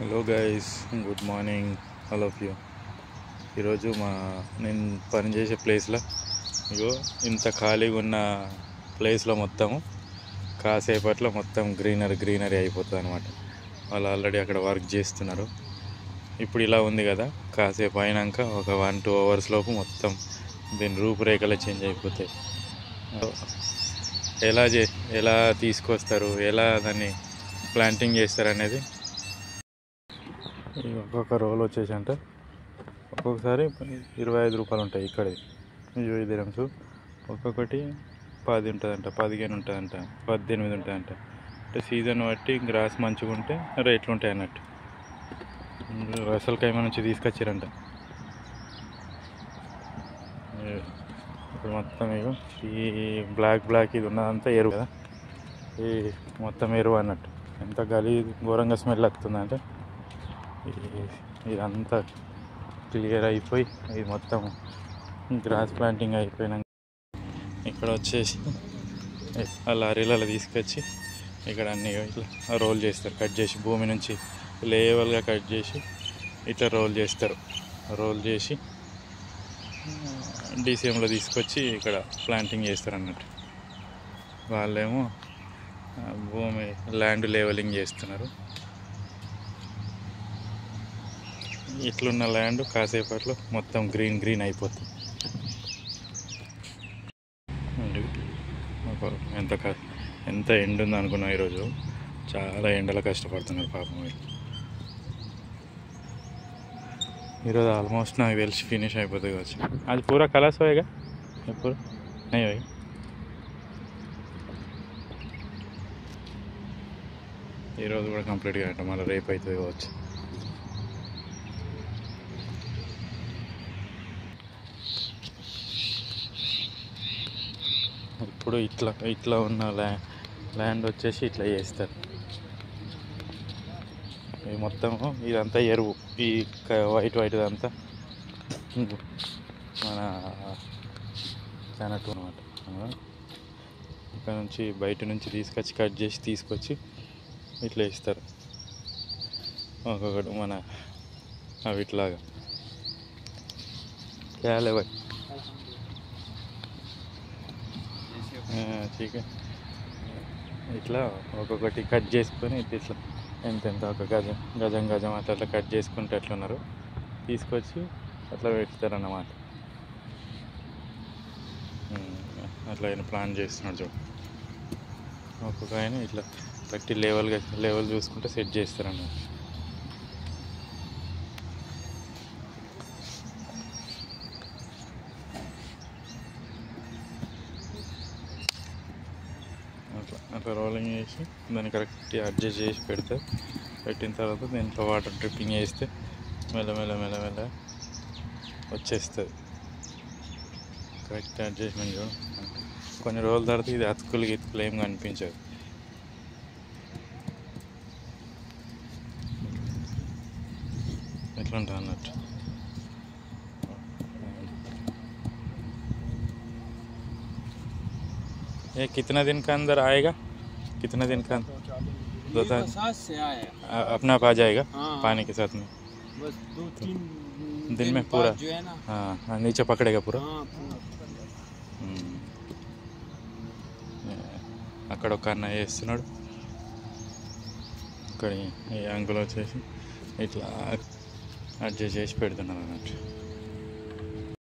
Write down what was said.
Hello guys, good morning all of you. ఈరోజు నేను పనిచేసే ప్లేస్లో ఇగో ఇంత ఖాళీగా ఉన్న ప్లేస్లో మొత్తము కాసేపట్లో మొత్తం గ్రీనరీ అయిపోతుంది అనమాట. వాళ్ళు ఆల్రెడీ అక్కడ వర్క్ చేస్తున్నారు. ఇప్పుడు ఇలా ఉంది కదా, కాసేపు అయినాక ఒక 1-2 అవర్స్ లోపు మొత్తం దీని రూపురేఖలే చేంజ్ అయిపోతాయి. ఎలా తీసుకొస్తారు, ఎలా దాన్ని ప్లాంటింగ్ చేస్తారు అనేది ఒక్కొక్క రోల్ వచ్చేసి అంటే ఒక్కొక్కసారి 25 రూపాయలు ఉంటాయి. ఇక్కడ 20 dirhams, ఒక్కొక్కటి 10 ఉంటుందంట, 15 ఉంటుందంట, 18 ఉంటుందంట. అంటే సీజన్ బట్టి గ్రాస్ మంచిగా ఉంటే రేట్లు ఉంటాయి అన్నట్టు. రసల్ ఖైమా నుంచి తీసుకొచ్చారంట. ఇప్పుడు మొత్తం ఇక ఈ బ్లాక్ ఇది ఉన్నదంతా ఎరువు కదా, ఈ మొత్తం ఎరువు అన్నట్టు. ఎంత ఘోరంగా స్మెల్ వస్తుందంటే ఇదంతా క్లియర్ అయిపోయి ఇది మొత్తం గ్రాస్ ప్లాంటింగ్ అయిపోయినాక ఇక్కడ వచ్చేసి ఆ లారీలలో తీసుకొచ్చి ఇక్కడ అన్ని ఇట్లా రోల్ చేస్తారు. కట్ చేసి భూమి నుంచి లేవల్గా కట్ చేసి ఇట్లా రోల్ చేస్తారు. రోల్ చేసి డీసీఎంలో తీసుకొచ్చి ఇక్కడ ప్లాంటింగ్ చేస్తారు అన్నట్టు. వాళ్ళేమో ల్యాండ్ లెవెలింగ్ చేస్తున్నారు. ఇట్లున్న ల్యాండ్ కాసేపట్లో మొత్తం గ్రీన్ అయిపోతుంది. ఎంత ఎండ ఉంది అనుకున్నా, ఈరోజు చాలా ఎండలో కష్టపడుతున్నారు పాపం వీళ్ళు. ఈరోజు ఆల్మోస్ట్ నాకు తెలిసి ఫినిష్ అయిపోతుంది కావచ్చు. అది పూరా కలర్స్ పోయేగా ఇప్పుడు అయ్యి ఈరోజు కూడా కంప్లీట్గా అంటే మళ్ళీ రేపు అవుతుంది కావచ్చు. ఇప్పుడు ఇట్లా ఉన్న ల్యాండ్ వచ్చేసి ఇట్లా చేస్తారు. ఇది మొత్తం ఇదంతా ఎరువు, ఈ వైట్ అంతా మన చానట్టు అనమాట. ఇక్కడ నుంచి బయట నుంచి కట్ చేసి తీసుకొచ్చి ఇట్లా ఇస్తారు. ఒక్కొక్కటి మన అవిట్లాగా క్యాలే చికెన్ ఇట్లా ఒక్కొక్కటి కట్ చేసుకొని ఇట్లా ఎంత ఒక గజం అట్లా కట్ చేసుకుంటే ఎట్లున్నారు తీసుకొచ్చి అట్లా పెడతారన్నమాట. అట్లా ఆయన ప్లాన్ చేస్తున్నాడు చూడు. ఒక్కొక్క ఆయన ఇట్లా పెట్టి లెవెల్ చూసుకుంటే సెట్ చేస్తారన్నమాట. అట్లా రోలింగ్ చేసి దాన్ని కరెక్ట్ అడ్జస్ట్ చేసి పెట్టిన తర్వాత దీంట్లో వాటర్ డ్రిప్పింగ్ చేస్తే మెల్ల వచ్చేస్తుంది. కరెక్ట్ అడ్జస్ట్మెంట్ చూడు. కొన్ని రోజుల తర్వాత ఇది అతుకులు ఏం కనిపించదు. ఎట్లుంటుంది అన్నట్టు. ये कितना दिन का अंदर आएगा? कितना दिन का बता से आएगा, अपना आप आ जाएगा। हाँ, पानी के साथ में बस 2-3 दिन में पूरा जो है ना, हाँ नीचे पकड़ेगा पूरा। हाँ, అక్కడ ఒక అన్న వేస్తున్నాడు. ఇక్కడ ఈ యాంగిల్ వచ్చేసి ఇట్లా అడ్జస్ట్ చేసి పెడుతున్నాడు అన్నట్టు.